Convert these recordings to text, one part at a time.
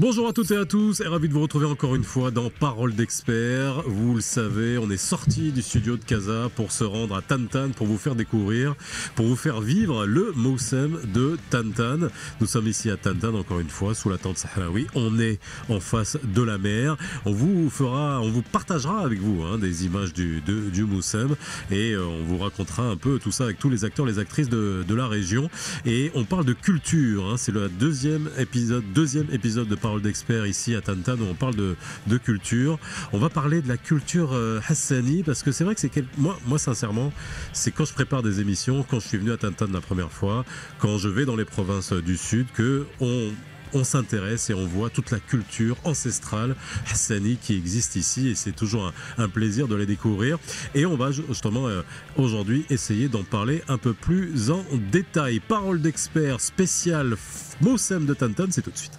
Bonjour à toutes et à tous, et ravi de vous retrouver encore une fois dans Parole d'experts. Vous le savez, on est sorti du studio de Casa pour se rendre à Tantan, pour vous faire découvrir, pour vous faire vivre le Moussem de Tantan. Nous sommes ici à Tantan, encore une fois, sous la tente sahraoui. On est en face de la mer. On vous partagera avec vous des images du Moussem et on vous racontera un peu tout ça avec tous les acteurs, les actrices de la région. Et on parle de culture, c'est le deuxième épisode de Parole d'experts ici à Tantan où on parle de culture. On va parler de la culture hassani parce que c'est vrai que moi sincèrement, c'est quand je prépare des émissions, quand je suis venu à Tantan la première fois, quand je vais dans les provinces du sud, que on s'intéresse et on voit toute la culture ancestrale hassani qui existe ici et c'est toujours un plaisir de les découvrir. Et on va justement aujourd'hui essayer d'en parler un peu plus en détail. Parole d'experts spéciale Moussem de Tantan, c'est tout de suite.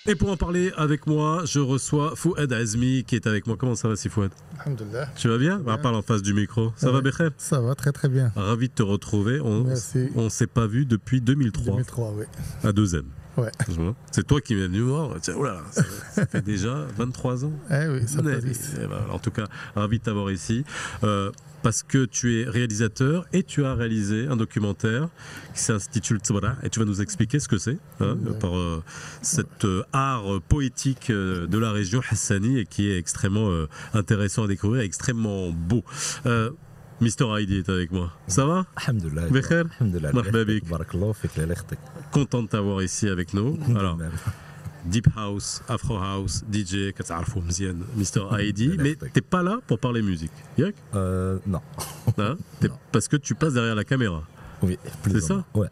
Et pour en parler avec moi, je reçois Fouad Azmi qui est avec moi. Comment ça va, si Fouad? Alhamdoulilah. Tu vas bien? On parle en face du micro. Ça va, Bekher? Ça va très très bien. Ravi de te retrouver. Merci. On ne s'est pas vu depuis 2003. 2003, oui. À 2M. Ouais. C'est toi qui m'es venu voir. Tiens, oula, ça fait déjà 23 ans. Eh oui, ça passe vite. En tout cas, ravi de t'avoir ici. Parce que tu es réalisateur et tu as réalisé un documentaire qui s'intitule Tzbra et tu vas nous expliquer ce que c'est par cet art poétique de la région hassani et qui est extrêmement intéressant à découvrir, extrêmement beau. Mr. Heidi est avec moi. Ça va? Alhamdoulilah. Bekher? Alhamdoulilah. Marhaba bik. Barakallah fik la lakhtek. Content de t'avoir ici avec nous. Alors, Deep House, Afro House, DJ, كتعرفوا مزيان, Mr. Heidi, mais t'es pas là pour parler musique, Yak? Non. Non. Parce que tu passes derrière la caméra. Oui, c'est ça? Ouais.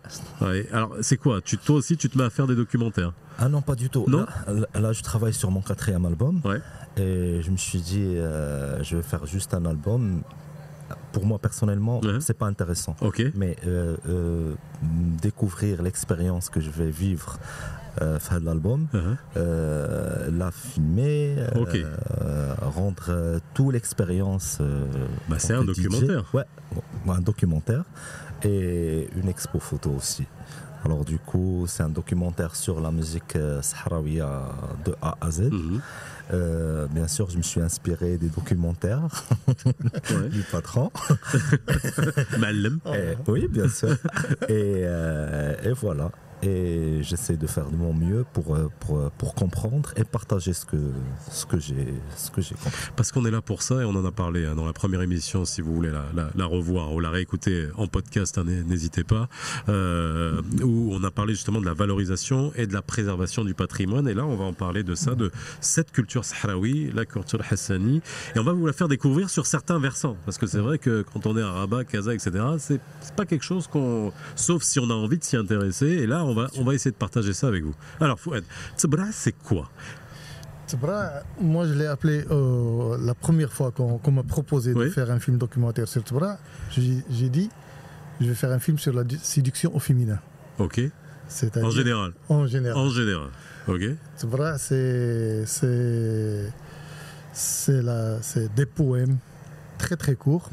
Alors, c'est quoi? Toi aussi, tu te mets à faire des documentaires? Ah non, pas du tout. Non? Là, je travaille sur mon 4e album. Ouais. Et je me suis dit, je vais faire juste un album. Pour moi, personnellement, c'est pas intéressant. Okay. Mais découvrir l'expérience que je vais vivre faire l'album, la filmer, rendre toute l'expérience. C'est un documentaire. Ouais, un documentaire et une expo photo aussi. Alors du coup, c'est un documentaire sur la musique sahraouia de A à Z. Bien sûr, je me suis inspiré des documentaires du patron. Malem. Oui, bien sûr. Et voilà. Et j'essaie de faire de mon mieux pour comprendre et partager ce que j'ai compris. Parce qu'on est là pour ça et on en a parlé dans la première émission. Si vous voulez la revoir ou la réécouter en podcast, n'hésitez pas. Où on a parlé justement de la valorisation et de la préservation du patrimoine. Et là, on va en parler de ça, de cette culture sahraoui, la culture hassani. Et on va vous la faire découvrir sur certains versants. Parce que c'est vrai que quand on est à Rabat, Casa, etc., c'est pas quelque chose sauf si on a envie de s'y intéresser. Et là, on va essayer de partager ça avec vous. Alors, Fouad, Tzbra, c'est quoi? Tzbra, moi je l'ai appelé la première fois qu'on m'a proposé de faire un film documentaire sur Tzbra. J'ai dit, je vais faire un film sur la séduction au féminin. Ok. En général. En général. En général. Ok. Tzbra, c'est des poèmes très très courts.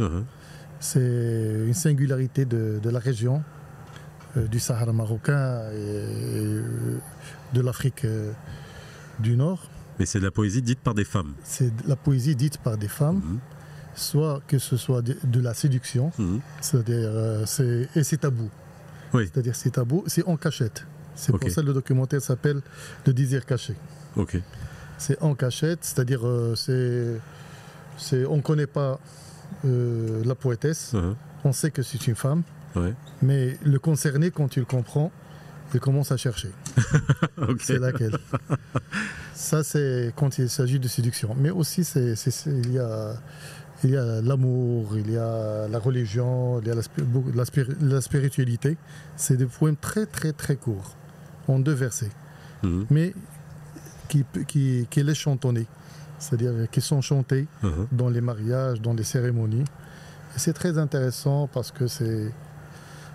C'est une singularité de la région. Du Sahara marocain et de l'Afrique du Nord. Mais c'est de la poésie dite par des femmes. C'est de la poésie dite par des femmes, soit que ce soit de la séduction, c'est-à-dire et c'est tabou. Oui. C'est-à-dire c'est tabou, c'est en cachette. C'est pour ça que le documentaire s'appelle Le désir caché. Ok. C'est en cachette, c'est-à-dire on ne connaît pas la poétesse, on sait que c'est une femme. Mais le concerné, quand tu le comprends, il commence à chercher. C'est laquelle. Ça, c'est quand il s'agit de séduction. Mais aussi, il y a l'amour, il y a la religion, il y a la spiritualité. C'est des poèmes très, très, très courts, en 2 versets, mais qui laissent chantonner. C'est-à-dire qui sont chantés dans les mariages, dans les cérémonies. Et c'est très intéressant parce que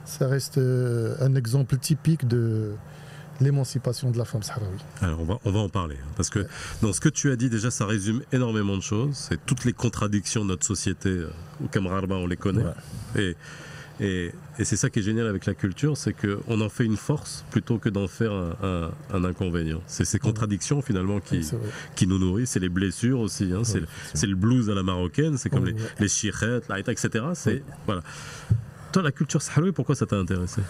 ça reste un exemple typique de l'émancipation de la femme sahraoui. Alors on va en parler, hein, parce que dans ce que tu as dit déjà, ça résume énormément de choses. C'est toutes les contradictions de notre société, au Kamrarba on les connaît. Ouais. Et c'est ça qui est génial avec la culture, c'est qu'on en fait une force plutôt que d'en faire un inconvénient. C'est ces contradictions finalement qui nous nourrissent, c'est les blessures aussi, hein, c'est le blues à la marocaine, c'est comme les chirrettes, l'aïta, etc. Voilà. Toi, la culture sahraoui, pourquoi ça t'a intéressé?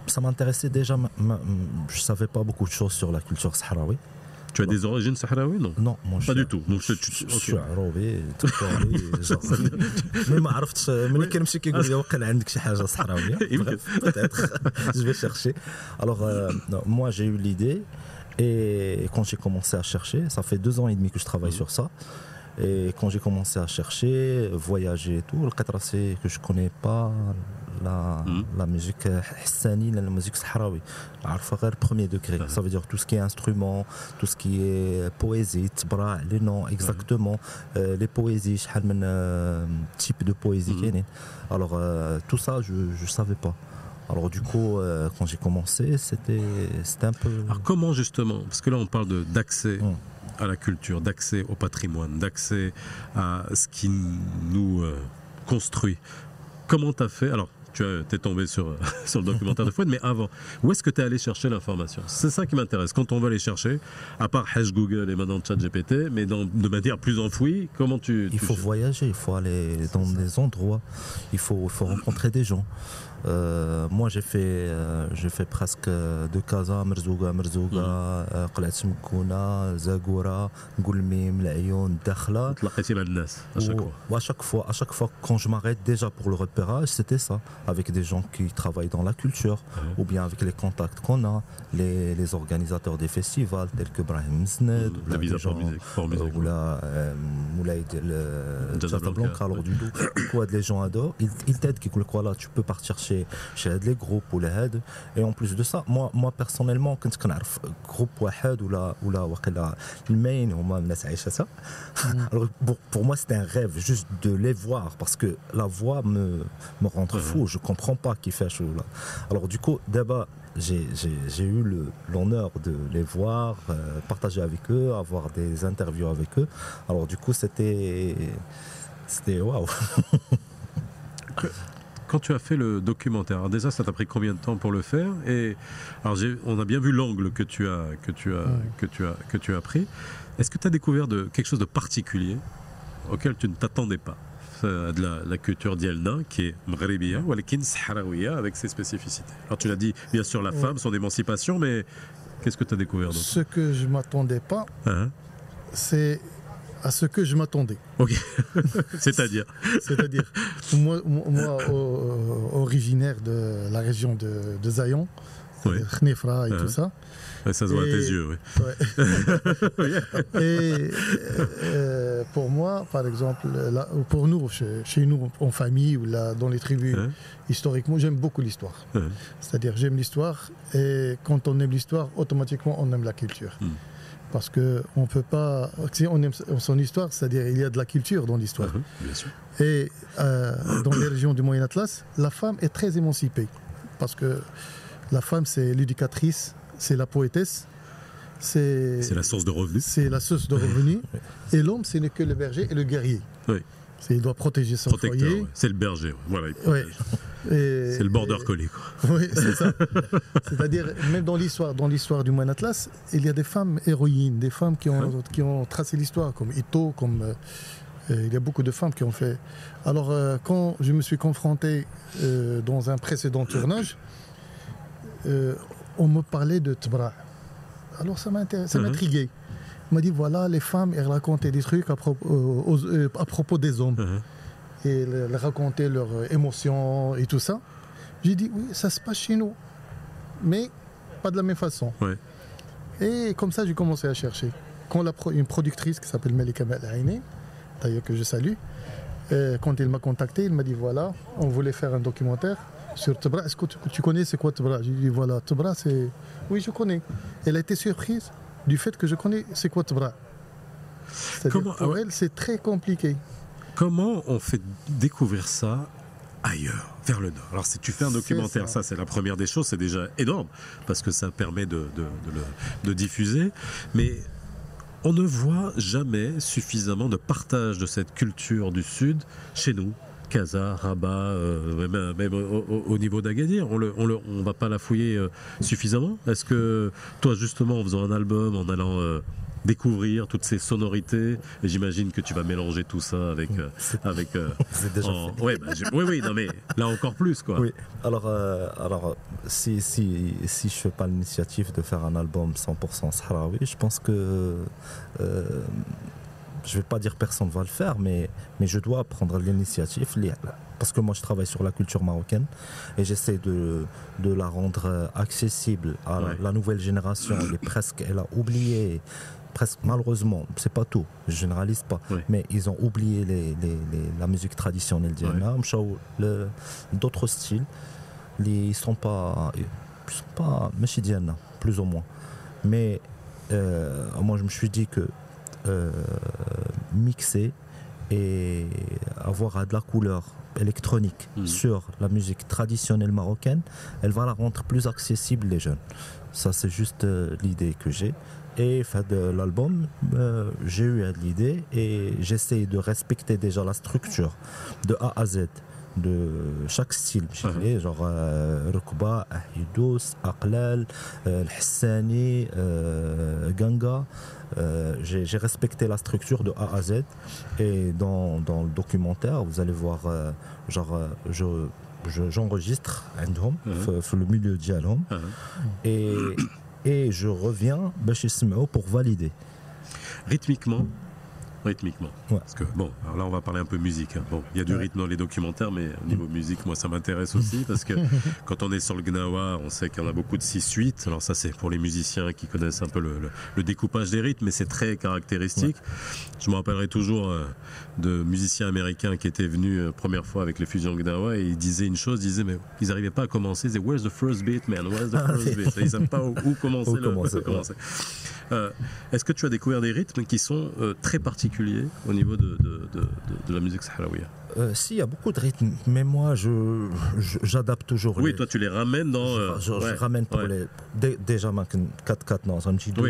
Ça m'intéressait déjà, je ne savais pas beaucoup de choses sur la culture sahraoui. Tu as des origines sahraouis, non? Non, moi pas du tout. Donc je suis عروبي mais ما عرفتش ملي كنمشي كيقول لي وقع عندك شي حاجه صحراويه peut-être je vais chercher. Alors moi j'ai eu l'idée et quand j'ai commencé à chercher, ça fait 2 ans et demi que je travaille sur ça. Et quand j'ai commencé à chercher, voyager et tout, le Qatar c'est que je connais pas la musique hassani, la musique sahraoui. عارفة غير premier degré. Ça veut dire tout ce qui est instrument, tout ce qui est poésie, tbra, les noms exactement, les poésies, شحال من type de poésie كاينين. Alors tout ça je savais pas. Alors du coup, quand j'ai commencé, c'était un peu... Alors comment justement, parce que là on parle d'accès à la culture, d'accès au patrimoine, d'accès à ce qui nous construit. Comment tu as fait? Alors, tu es tombé sur le documentaire de Fouad, mais avant, où est-ce que tu es allé chercher l'information? C'est ça qui m'intéresse. Quand on va aller chercher, à part Hash Google et maintenant ChatGPT, mais de manière plus enfouie, comment Il faut voyager, il faut aller dans des endroits, il faut rencontrer des gens. Moi j'ai fait presque de Casa, Merzouga, قلعة مكونة, Zagora, Goulmim, L'Ayoun, Dakhla. À chaque fois quand je m'arrête déjà pour le repérage, c'était ça, avec des gens qui travaillent dans la culture, ou bien avec les contacts qu'on a, les organisateurs des festivals tels que Brahim Msned, ou la Moulay de Casablanca. Alors du coup, les gens adorent, ils t'aident, qui voilà, tu peux partir chez les groupes ou les aides. Et en plus de ça, moi personnellement quand je connais groupe واحد ولا وقيلا المين هما الناس عايشه ça. Alors pour moi c'était un rêve juste de les voir parce que la voix me rend fou, je comprends pas qui fait chaud là. Alors du coup d'abord j'ai eu l'honneur de les voir, partager avec eux, avoir des interviews avec eux. Alors du coup c'était waouh. Quand tu as fait le documentaire, alors déjà ça t'a pris combien de temps pour le faire? Et alors on a bien vu l'angle que tu as pris. Est-ce que tu as découvert quelque chose de particulier auquel tu ne t'attendais pas, de la culture d'Yelna qui est mghribiya walakin sahraouia avec ses spécificités? Alors tu l'as dit, bien sûr la femme, son émancipation, mais qu'est-ce que tu as découvert d'autre? Ce que je m'attendais pas, c'est à ce que je m'attendais. Ok. C'est-à-dire moi originaire de la région de Zayan, Khnefra et tout ça. Ouais, ça se voit à tes yeux, oui. Ouais. Et pour moi, par exemple, pour nous, chez nous en famille ou là, dans les tribus, historiquement, j'aime beaucoup l'histoire. C'est-à-dire, j'aime l'histoire et quand on aime l'histoire, automatiquement, on aime la culture. Parce qu'on ne peut pas... Si on aime son histoire, c'est-à-dire il y a de la culture dans l'histoire. Bien sûr. Et dans les régions du Moyen Atlas, la femme est très émancipée. Parce que la femme, c'est l'éducatrice, c'est la poétesse. C'est la source de revenus. C'est la source de revenus. Et l'homme, ce n'est que le berger et le guerrier. Oui. Il doit protéger son foyer. C'est le berger, voilà, il protège. C'est le border collie, quoi. Oui, c'est ça. C'est-à-dire, même dans l'histoire du Moyen Atlas, il y a des femmes héroïnes, des femmes qui ont tracé l'histoire, comme Ito, il y a beaucoup de femmes qui ont fait. Alors, quand je me suis confronté dans un précédent tournage, on me parlait de Tbra. Alors, ça m'intriguait. On m'a dit, voilà, les femmes, elles racontaient des trucs à propos des hommes. Et elles racontaient leurs émotions et tout ça. J'ai dit, oui, ça se passe chez nous. Mais pas de la même façon. Ouais. Et comme ça, j'ai commencé à chercher. Quand une productrice qui s'appelle Melika Malaini, d'ailleurs que je salue, quand elle m'a contacté, elle m'a dit, voilà, on voulait faire un documentaire sur Tbra. Est-ce que tu connais c'est quoi Tbra? J'ai dit, voilà, Tbra, c'est... Oui, je connais. Elle a été surprise du fait que je connais c'est quoi Tbra. C'est-à-dire pour elle, c'est très compliqué. Comment on fait découvrir ça ailleurs, vers le nord. Alors si tu fais un documentaire, ça c'est la première des choses, c'est déjà énorme, parce que ça permet de diffuser, mais on ne voit jamais suffisamment de partage de cette culture du Sud chez nous. Casa, Rabat, même au niveau d'Agadir, on va pas la fouiller suffisamment. Est-ce que toi justement en faisant un album, en allant découvrir toutes ces sonorités, et j'imagine que tu vas mélanger tout ça avec c'est déjà fait. Ouais, oui, non mais là encore plus quoi. Oui. Alors si je fais pas l'initiative de faire un album 100% sahraoui, je pense que je vais pas dire personne va le faire, mais je dois prendre l'initiative parce que moi je travaille sur la culture marocaine et j'essaie de la rendre accessible à la nouvelle génération. Elle a oublié presque, malheureusement, c'est pas tout, je généralise pas, mais ils ont oublié la musique traditionnelle d'Yana, d'autres styles, ils sont pas Diana, plus ou moins. Mais moi je me suis dit que mixer et avoir de la couleur électronique sur la musique traditionnelle marocaine, elle va la rendre plus accessible les jeunes. Ça c'est juste l'idée que j'ai. Et fait de l'album, j'ai eu l'idée et j'essaie de respecter déjà la structure de A à Z de chaque style, genre Rukba, Ahidous, Aqlal, Hassani, Ganga. J'ai respecté la structure de A à Z et dans le documentaire vous allez voir j'enregistre le milieu dialhom et je reviens pour valider rythmiquement. Parce que bon, alors là on va parler un peu musique. Bon, il y a du rythme dans les documentaires, mais au niveau musique, moi ça m'intéresse aussi parce que quand on est sur le Gnawa, on sait qu'il y en a beaucoup de 6/8. Alors ça c'est pour les musiciens qui connaissent un peu le découpage des rythmes, mais c'est très caractéristique. Je me rappellerai toujours de musiciens américains qui étaient venus première fois avec les fusions Gnawa et ils disaient une chose, mais ils n'arrivaient pas à commencer. Ils disaient Where's the first beat, man? Where's the first beat? Ils savent pas où commencer. Est-ce que tu as découvert des rythmes qui sont très particuliers au niveau de la musique sahraouia? Si, il y a beaucoup de rythmes, mais moi j'adapte toujours. Oui, toi tu les ramènes dans. Je ramène pour les. Déjà, 4-4, non, c'est un petit 2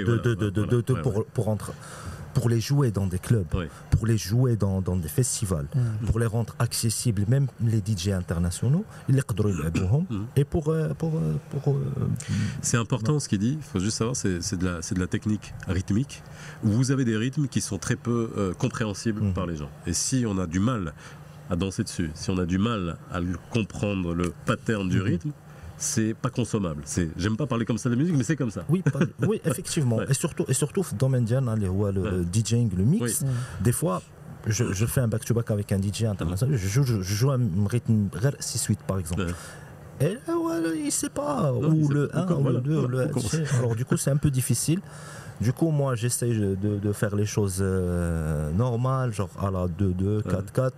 pour les jouer dans des clubs, pour les jouer dans des festivals, pour les rendre accessibles, même les DJ internationaux, et pour c'est important ce qu'il dit, il faut juste savoir, c'est de la technique rythmique. Vous avez des rythmes qui sont très peu compréhensibles par les gens. Et si on a du mal à danser dessus, si on a du mal à comprendre le pattern du rythme, c'est pas consommable. J'aime pas parler comme ça de la musique, mais c'est comme ça. Oui, effectivement. Et surtout, dans le domaine le DJing, le mix, des fois, je fais un back-to-back avec un DJ international, je joue un rythme 6/8 par exemple. Et il ne sait pas, ou le 1, ou le 2, le 1. Alors du coup, c'est un peu difficile. Du coup, moi, j'essaye de faire les choses normales, genre à la 2-2, 4-4,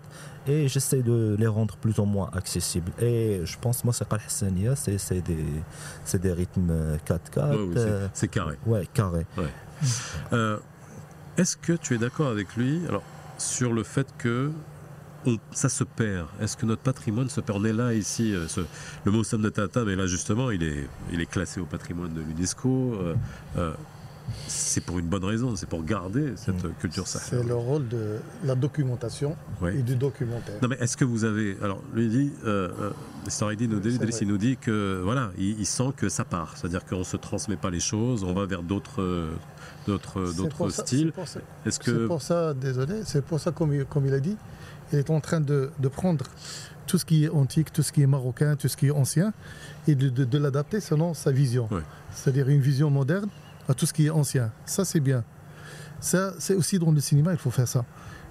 et j'essaye de les rendre plus ou moins accessibles. Et je pense, moi, c'est pas le Hassania, c'est des rythmes 4-4. C'est carré. Ouais, carré. Est-ce que tu es d'accord avec lui sur le fait que ça se perd? Est-ce que notre patrimoine se perd? On est là ici, le Moussam de Tata, mais là justement, il est classé au patrimoine de l'UNESCO. C'est pour une bonne raison, c'est pour garder cette culture sahraouie. C'est le rôle de la documentation et du documentaire. Non mais est-ce que vous avez... Alors lui dit, il nous dit que voilà, il sent que ça part, c'est-à-dire qu'on ne se transmet pas les choses, on va vers d'autres styles. C'est pour ça, désolé, c'est pour ça, comme il a dit, il est en train de prendre tout ce qui est antique, tout ce qui est marocain, tout ce qui est ancien, et de l'adapter selon sa vision. C'est-à-dire une vision moderne à tout ce qui est ancien. Ça, c'est bien. Ça, c'est aussi dans le cinéma, il faut faire ça.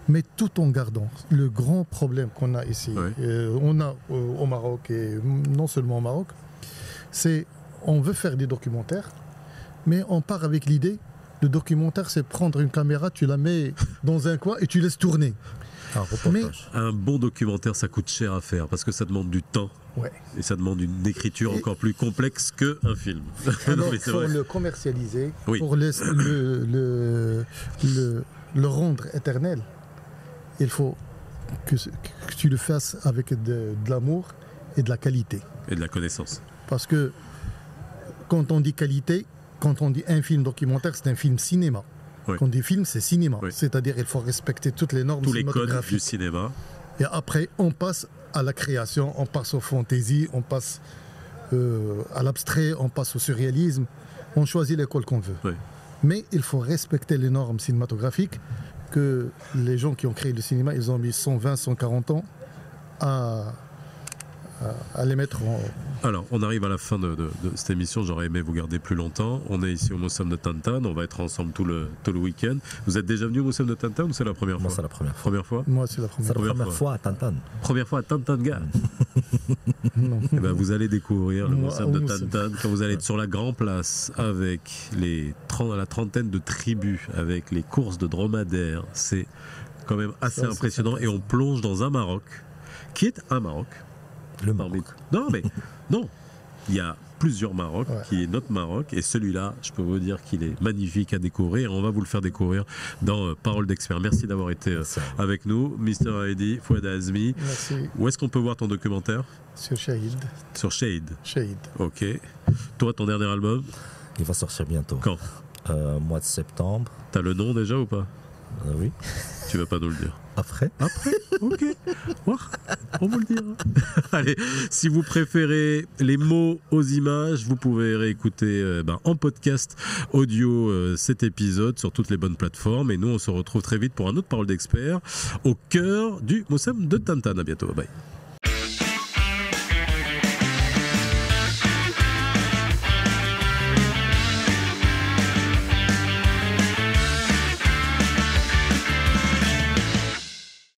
Mais tout en gardant le grand problème qu'on a ici, on a au Maroc, et non seulement au Maroc, c'est on veut faire des documentaires, mais on part avec l'idée, le documentaire, c'est prendre une caméra, tu la mets dans un coin et tu laisses tourner. Mais un bon documentaire, ça coûte cher à faire parce que ça demande du temps et ça demande une écriture encore plus complexe qu'un film. Alors, il faut le commercialiser, pour le rendre éternel. Il faut que tu le fasses avec de l'amour et de la qualité. Et de la connaissance. Parce que quand on dit qualité, quand on dit un film documentaire, c'est un film cinéma. Oui. Quand on dit film, c'est cinéma. Oui. C'est-à-dire qu'il faut respecter toutes les normes tous les cinématographiques. codes du cinéma. Et après, on passe à la création, on passe aux fantaisies, on passe à l'abstrait, on passe au surréalisme. On choisit l'école qu'on veut. Oui. Mais il faut respecter les normes cinématographiques que les gens qui ont créé le cinéma, ils ont mis 120, 140 ans à les mettre en... Alors, on arrive à la fin de cette émission. J'aurais aimé vous garder plus longtemps. On est ici au Moussem de Tantan. On va être ensemble tout le week-end. Vous êtes déjà venu au Moussem de Tantan ou c'est la première fois? Moi, c'est la première fois. Première fois? Moi, c'est la première C'est la fois. première fois à Tantan. Première fois à Tantanga. Non. Eh ben, vous allez découvrir le Moi, Moussem de au Moussem. Tantan quand vous allez être sur la Grand Place avec la trentaine de tribus, avec les courses de dromadaires. C'est quand même assez Ça, impressionnant. Et on plonge dans un Maroc qui est un Maroc. Le Parmi- Maroc. Non, mais non. Il y a plusieurs Maroc, Ouais. qui est notre Maroc, et celui-là, je peux vous dire qu'il est magnifique à découvrir. On va vous le faire découvrir dans Parole d'expert. Merci d'avoir été Merci. avec nous, Mr. Heidi, Fouad Azmi. Merci. Où est-ce qu'on peut voir ton documentaire? Sur Shahid. Sur Shade. Shahid. Ok. Toi, ton dernier album, Il va sortir bientôt. quand? Mois de septembre. T'as le nom déjà ou pas? Oui. Tu vas pas nous le dire. Après. Après, ok. On vous le dira. Allez, si vous préférez les mots aux images, vous pouvez réécouter en podcast audio cet épisode sur toutes les bonnes plateformes. Et nous, on se retrouve très vite pour un autre Parole d'expert au cœur du Moussem de Tantan. À bientôt. Bye.